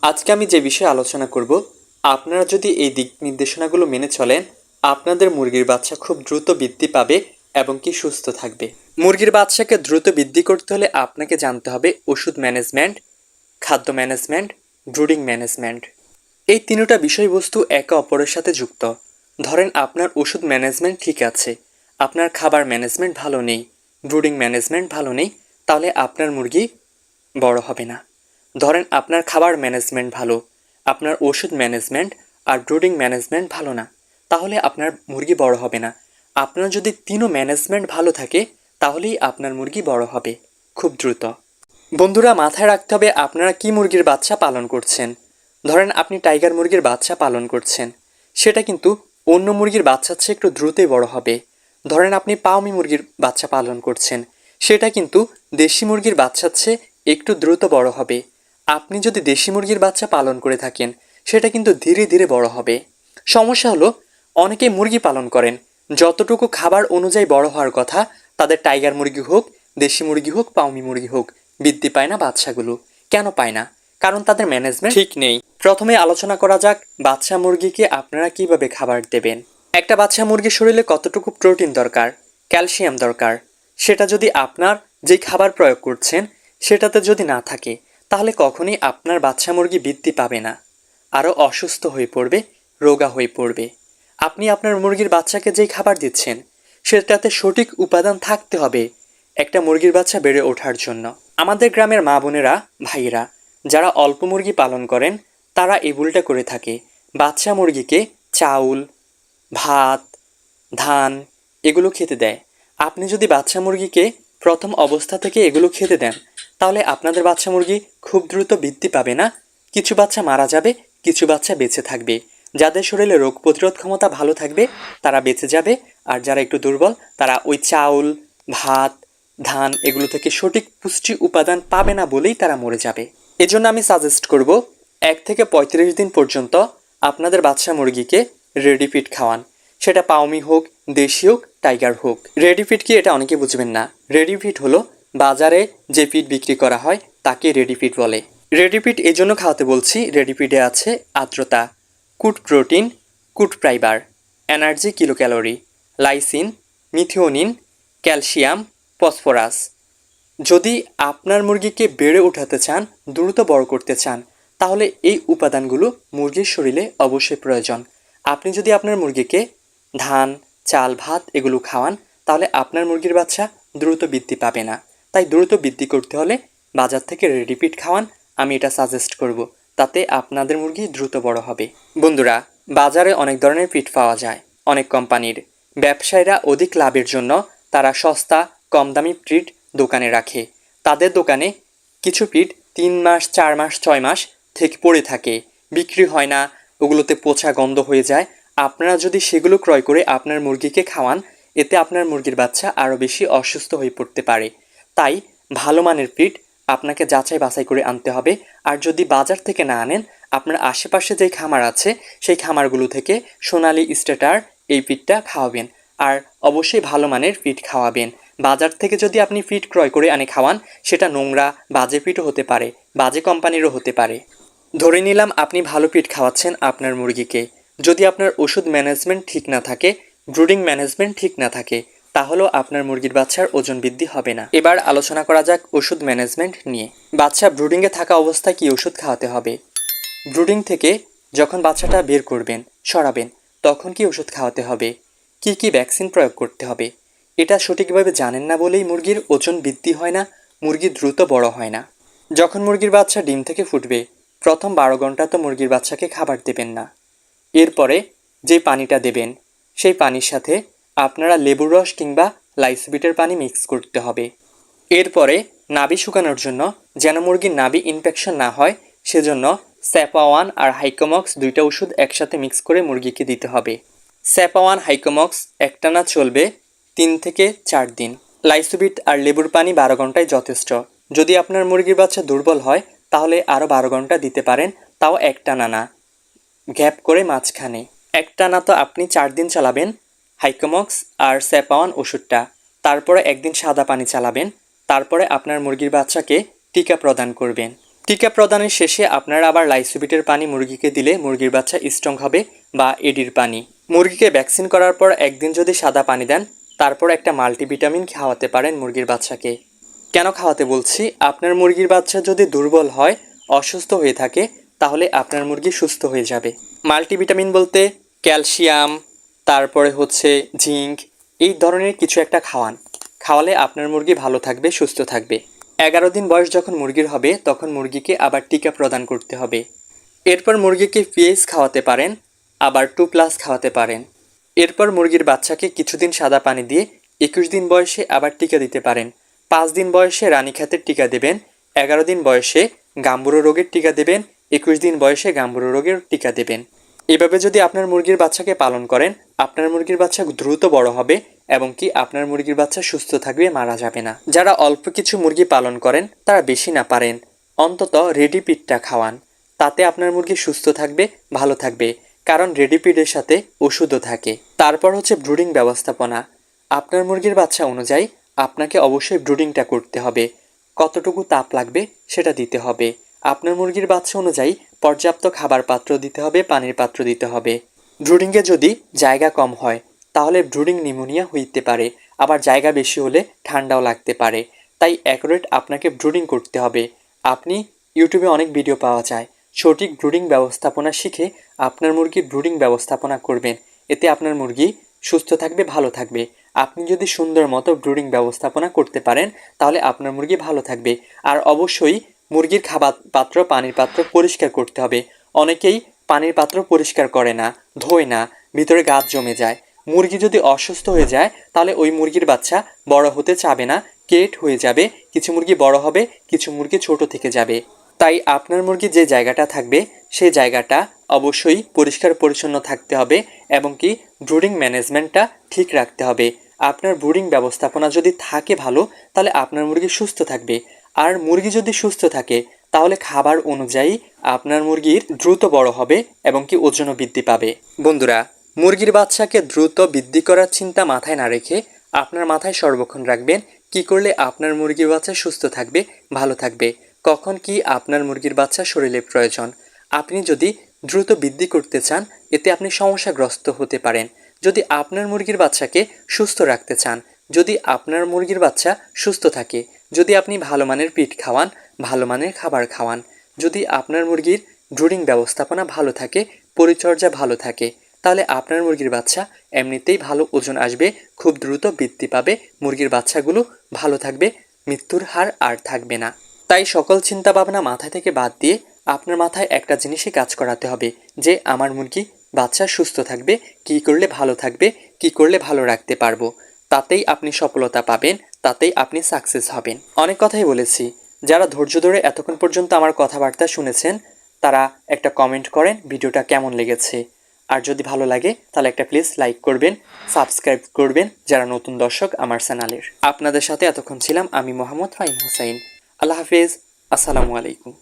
আজকে আমি যে বিষয়ে আলোচনা করব, আপনারা যদি এই দিক নির্দেশনাগুলো মেনে চলেন, আপনাদের মুরগির বাচ্চা খুব দ্রুত বৃদ্ধি পাবে এবং কি সুস্থ থাকবে। মুরগির বাচ্চাকে দ্রুত বৃদ্ধি করতে হলে আপনাকে জানতে হবে ওষুধ ম্যানেজমেন্ট, খাদ্য ম্যানেজমেন্ট, ব্রুডিং ম্যানেজমেন্ট। এই তিনটা বিষয়বস্তু একে অপরের সাথে যুক্ত। ধরেন আপনার ওষুধ ম্যানেজমেন্ট ঠিক আছে, আপনার খাবার ম্যানেজমেন্ট ভালো নেই, ব্রুডিং ম্যানেজমেন্ট ভালো নেই, তাহলে আপনার মুরগি বড় হবে না। ধরেন আপনার খাবার ম্যানেজমেন্ট ভালো, আপনার ওষুধ ম্যানেজমেন্ট আর ব্রুডিং ম্যানেজমেন্ট ভালো না, তাহলে আপনার মুরগি বড় হবে না। আপনার যদি তিনও ম্যানেজমেন্ট ভালো থাকে, তাহলেই আপনার মুরগি বড় হবে খুব দ্রুত। বন্ধুরা, মাথায় রাখতে হবে আপনারা কি মুরগির বাচ্চা পালন করছেন। ধরেন আপনি টাইগার মুরগির বাচ্চা পালন করছেন, সেটা কিন্তু অন্য মুরগির বাচ্চার চেয়ে একটু দ্রুতই বড় হবে। ধরেন আপনি পাউমি মুরগির বাচ্চা পালন করছেন, সেটা কিন্তু দেশি মুরগির বাচ্চার চেয়ে একটু দ্রুত বড় হবে। আপনি যদি দেশি মুরগির বাচ্চা পালন করে থাকেন, সেটা কিন্তু ধীরে ধীরে বড় হবে। সমস্যা হলো অনেকেই মুরগি পালন করেন, যতটুকু খাবার অনুযায়ী বড় হওয়ার কথা, তাদের টাইগার মুরগি হোক, দেশি মুরগি হোক, পাউমি মুরগি হোক, বৃদ্ধি পায় না বাচ্চাগুলো। কেন পায় না? কারণ তাদের ম্যানেজমেন্ট ঠিক নেই। প্রথমে আলোচনা করা যাক বাচ্চা মুরগিকে আপনারা কিভাবে খাবার দেবেন। একটা বাচ্চা মুরগির শরীরে কতটুকু প্রোটিন দরকার, ক্যালসিয়াম দরকার, সেটা যদি আপনার যে খাবার প্রয়োগ করছেন সেটাতে যদি না থাকে, তাহলে কখনোই আপনার বাচ্চা মুরগি বৃদ্ধি পাবে না, আরও অসুস্থ হয়ে পড়বে, রোগা হয়ে পড়বে। আপনি আপনার মুরগির বাচ্চাকে যেই খাবার দিচ্ছেন সেটাতে সঠিক উপাদান থাকতে হবে একটা মুরগির বাচ্চা বেড়ে ওঠার জন্য। আমাদের গ্রামের মা বোনেরা, ভাইয়েরা যারা অল্প মুরগি পালন করেন, তারা এই ভুলটা করে থাকে। বাচ্চা মুরগিকে চাউল, ভাত, ধান এগুলো খেতে দেয়। আপনি যদি বাচ্চা মুরগিকে প্রথম অবস্থা থেকে এগুলো খেতে দেন, তাহলে আপনাদের বাচ্চা মুরগি খুব দ্রুত বৃদ্ধি পাবে না। কিছু বাচ্চা মারা যাবে, কিছু বাচ্চা বেঁচে থাকবে। যাদের শরীরে রোগ প্রতিরোধ ক্ষমতা ভালো থাকবে তারা বেঁচে যাবে, আর যারা একটু দুর্বল তারা ওই চাউল, ভাত, ধান এগুলো থেকে সঠিক পুষ্টি উপাদান পাবে না বলেই তারা মরে যাবে। এজন্য আমি সাজেস্ট করব 1 থেকে 35 দিন পর্যন্ত আপনাদের বাচ্চা মুরগিকে রেডি ফিড খাওয়ান। সেটা পাউমি হোক, দেশি হোক, টাইগার হোক। রেডি ফিড কি, এটা অনেকে বুঝবেন না। রেডি ফিড হলো বাজারে যে ফিড বিক্রি করা হয় তাকে রেডি ফিড বলে। রেডি ফিড এই জন্য খাওয়াতে বলছি, রেডি ফিডে আছে আর্দ্রতা, good protein, good fibre, energy, kilo calorie, lysine, methionine, calcium, phosphorus. যদি আপনার মুরগিকে বেড়ে ওঠাতে চান, দ্রুত বড় করতে চান, তাহলে এই উপাদানগুলো মুরগির শরীরে অবশ্যই প্রয়োজন। আপনি যদি আপনার মুরগিকে ধান, চাল, ভাত এগুলো খাওয়ান, তাহলে আপনার মুরগির বাচ্চা দ্রুত বৃদ্ধি পাবে না। তাই দ্রুত বৃদ্ধি করতে হলে বাজার থেকে রেডি ফিড খাওয়ান, আমি এটা সাজেস্ট করব। তাতে আপনাদের মুরগি দ্রুত বড় হবে। বন্ধুরা, বাজারে অনেক ধরনের ফিড পাওয়া যায় অনেক কোম্পানির। ব্যবসায়ীরা অধিক লাভের জন্য তারা সস্তা কম দামি ফিড দোকানে রাখে। তাদের দোকানে কিছু ফিড 3 মাস, 4 মাস, 6 মাস থেকে পড়ে থাকে, বিক্রি হয় না, ওগুলোতে পচা গন্ধ হয়ে যায়। আপনারা যদি সেগুলো ক্রয় করে আপনার মুরগিকে খাওয়ান, এতে আপনার মুরগির বাচ্চা আরও বেশি অসুস্থ হয়ে পড়তে পারে। তাই ভালো মানের ফিড আপনাকে যাচাই বাছাই করে আনতে হবে। আর যদি বাজার থেকে না আনেন, আপনার আশেপাশে যেই খামার আছে সেই খামারগুলো থেকে সোনালী স্ট্যাটার এই ফিডটা খাওয়াবেন। আর অবশ্যই ভালো মানের ফিড খাওয়াবেন। বাজার থেকে যদি আপনি ফিড ক্রয় করে আনে খাওয়ান, সেটা নোংরা, বাজে ফিডও হতে পারে, বাজে কোম্পানিরও হতে পারে। ধরে নিলাম আপনি ভালো ফিড খাওয়াচ্ছেন আপনার মুরগিকে, যদি আপনার ওষুধ ম্যানেজমেন্ট ঠিক না থাকে, ব্রুডিং ম্যানেজমেন্ট ঠিক না থাকে, তাহলেও আপনার মুরগির বাচ্চার ওজন বৃদ্ধি হবে না। এবার আলোচনা করা যাক ওষুধ ম্যানেজমেন্ট নিয়ে। বাচ্চা ব্রুডিংয়ে থাকা অবস্থায় কি ওষুধ খাওয়াতে হবে? ব্রুডিং থেকে যখন বাচ্চাটা বের করবেন, সরাবেন, তখন কি ওষুধ খাওয়াতে হবে? কি কি ভ্যাকসিন প্রয়োগ করতে হবে? এটা সঠিকভাবে জানেন না বলেই মুরগির ওজন বৃদ্ধি হয় না, মুরগি দ্রুত বড় হয় না। যখন মুরগির বাচ্চা ডিম থেকে ফুটবে, প্রথম 12 ঘন্টা তো মুরগির বাচ্চাকে খাবার দেবেন না। এরপরে যে পানিটা দেবেন, সেই পানির সাথে আপনারা লেবুর রস কিংবা লাইসোবিটের পানি মিক্স করতে হবে। এরপরে নাভি শুকানোর জন্য, যেন মুরগির নাভি ইনফেকশন না হয়, সেজন্য স্যাপাওয়ান আর হাইকোমক্স দুইটা ওষুধ একসাথে মিক্স করে মুরগিকে দিতে হবে। স্যাপাওয়ান, হাইকোমক্স একটানা চলবে 3 থেকে 4 দিন। লাইসোবিট আর লেবুর পানি 12 ঘন্টায় যথেষ্ট। যদি আপনার মুরগির বাচ্চা দুর্বল হয়, তাহলে আরও 12 ঘন্টা দিতে পারেন, তাও একটানা না, গ্যাপ করে মাঝখানে। একটানা তো আপনি 4 দিন চালাবেন হাইকোমক্স আর স্যাপাওয়ান ওষুধটা, তারপরে একদিন সাদা পানি চালাবেন, তারপরে আপনার মুরগির বাচ্চাকে টিকা প্রদান করবেন। টিকা প্রদানের শেষে আপনারা আবার লাইসোবিটের পানি মুরগিকে দিলে মুরগির বাচ্চা স্ট্রং হবে, বা এডির পানি। মুরগিকে ভ্যাকসিন করার পর একদিন যদি সাদা পানি দেন, তারপর একটা মাল্টিভিটামিন খাওয়াতে পারেন মুরগির বাচ্চাকে। কেন খাওয়াতে বলছি, আপনার মুরগির বাচ্চা যদি দুর্বল হয়, অসুস্থ হয়ে থাকে, তাহলে আপনার মুরগি সুস্থ হয়ে যাবে। মাল্টিভিটামিন বলতে ক্যালসিয়াম, তারপরে হচ্ছে জিঙ্ক, এই ধরনের কিছু একটা খাওয়ালে আপনার মুরগি ভালো থাকবে, সুস্থ থাকবে। 11 দিন বয়স যখন মুরগির হবে, তখন মুরগিকে আবার টিকা প্রদান করতে হবে। এরপর মুরগিকে পিএইচ খাওয়াতে পারেন, আবার 2+ খাওয়াতে পারেন। এরপর মুরগির বাচ্চাকে কিছুদিন সাদা পানি দিয়ে 21 দিন বয়সে আবার টিকা দিতে পারেন। 5 দিন বয়সে রানীক্ষেতের টিকা দেবেন, 11 দিন বয়সে গাম্বুরো রোগের টিকা দেবেন, 21 দিন বয়সে গাম্বুরো রোগের টিকা দেবেন। এভাবে যদি আপনার মুরগির বাচ্চাকে পালন করেন, আপনার মুরগির বাচ্চা দ্রুত বড় হবে এবং কি আপনার মুরগির বাচ্চা সুস্থ থাকবে, মারা যাবে না। যারা অল্প কিছু মুরগি পালন করেন, তারা বেশি না পারেন, অন্তত রেডিপিডটা খাওয়ান। তাতে আপনার মুরগি সুস্থ থাকবে, ভালো থাকবে, কারণ রেডিপিডের সাথে ওষুধও থাকে। তারপর হচ্ছে ব্রুডিং ব্যবস্থাপনা। আপনার মুরগির বাচ্চা অনুযায়ী আপনাকে অবশ্যই ব্রুডিংটা করতে হবে। কতটুকু তাপ লাগবে সেটা দিতে হবে। আপনার মুরগির বাচ্চা অনুযায়ী পর্যাপ্ত খাবার পাত্র দিতে হবে, পানির পাত্র দিতে হবে। ব্রুডিংয়ে যদি জায়গা কম হয়, তাহলে ব্রুডিং নিউমোনিয়া হইতে পারে, আবার জায়গা বেশি হলে ঠান্ডাও লাগতে পারে। তাই অ্যাকুরেট আপনাকে ব্রুডিং করতে হবে। আপনি ইউটিউবে অনেক ভিডিও পাওয়া যায়, সঠিক ব্রুডিং ব্যবস্থাপনা শিখে আপনার মুরগির ব্রুডিং ব্যবস্থাপনা করবেন। এতে আপনার মুরগি সুস্থ থাকবে, ভালো থাকবে। আপনি যদি সুন্দর মতো ব্রুডিং ব্যবস্থাপনা করতে পারেন, তাহলে আপনার মুরগি ভালো থাকবে। আর অবশ্যই মুরগির খাবার পাত্র, পানির পাত্র পরিষ্কার করতে হবে। অনেকেই পানির পাত্র পরিষ্কার করে না, ধোয় না, ভিতরে গাদ জমে যায়। মুরগি যদি অসুস্থ হয়ে যায়, তাহলে ওই মুরগির বাচ্চা বড় হতে চাবে না, কেট হয়ে যাবে। কিছু মুরগি বড় হবে, কিছু মুরগি ছোট থেকে যাবে। তাই আপনার মুরগি যে জায়গাটা থাকবে, সেই জায়গাটা অবশ্যই পরিষ্কার পরিচ্ছন্ন থাকতে হবে এবং কি ব্রুডিং ম্যানেজমেন্টটা ঠিক রাখতে হবে। আপনার ব্রুডিং ব্যবস্থাপনা যদি থাকে ভালো, তাহলে আপনার মুরগি সুস্থ থাকবে। আর মুরগি যদি সুস্থ থাকে, তাহলে খাবার অনুযায়ী আপনার মুরগির দ্রুত বড় হবে এবং কি ওজনও বৃদ্ধি পাবে। বন্ধুরা, মুরগির বাচ্চাকে দ্রুত বৃদ্ধি করার চিন্তা মাথায় না রেখে আপনার মাথায় সর্বক্ষণ রাখবেন কি করলে আপনার মুরগির বাচ্চা সুস্থ থাকবে, ভালো থাকবে, কখন কি আপনার মুরগির বাচ্চা শরীরে প্রয়োজন। আপনি যদি দ্রুত বৃদ্ধি করতে চান, এতে আপনি সমস্যাগ্রস্ত হতে পারেন। যদি আপনার মুরগির বাচ্চাকে সুস্থ রাখতে চান, যদি আপনার মুরগির বাচ্চা সুস্থ থাকে, যদি আপনি ভালো মানের পিট খাওয়ান, ভালো মানের খাবার খাওয়ান, যদি আপনার মুরগির ব্রুডিং ব্যবস্থাপনা ভালো থাকে, পরিচর্যা ভালো থাকে, তাহলে আপনার মুরগির বাচ্চা এমনিতেই ভালো ওজন আসবে, খুব দ্রুত বৃদ্ধি পাবে, মুরগির বাচ্চাগুলো ভালো থাকবে, মৃত্যুর হার আর থাকবে না। তাই সকল চিন্তা ভাবনা মাথা থেকে বাদ দিয়ে আপনার মাথায় একটা জিনিসই কাজ করাতে হবে যে আমার মুরগি বাচ্চা সুস্থ থাকবে, কি করলে ভালো থাকবে, কি করলে ভালো রাখতে পারবো। তাতেই আপনি সফলতা পাবেন, তাতেই আপনি সাকসেস হবেন। অনেক কথাই বলেছি, যারা ধৈর্য ধরে এতক্ষণ পর্যন্ত আমার কথাবার্তা শুনেছেন, তারা একটা কমেন্ট করেন ভিডিওটা কেমন লেগেছে। আর যদি ভালো লাগে তাহলে একটা প্লিজ লাইক করবেন, সাবস্ক্রাইব করবেন যারা নতুন দর্শক আমার চ্যানেলের। আপনাদের সাথে এতক্ষণ ছিলাম আমি মোহাম্মদ ফাহিম হোসাইন। আল্লাহ হাফেজ, আসসালামু আলাইকুম।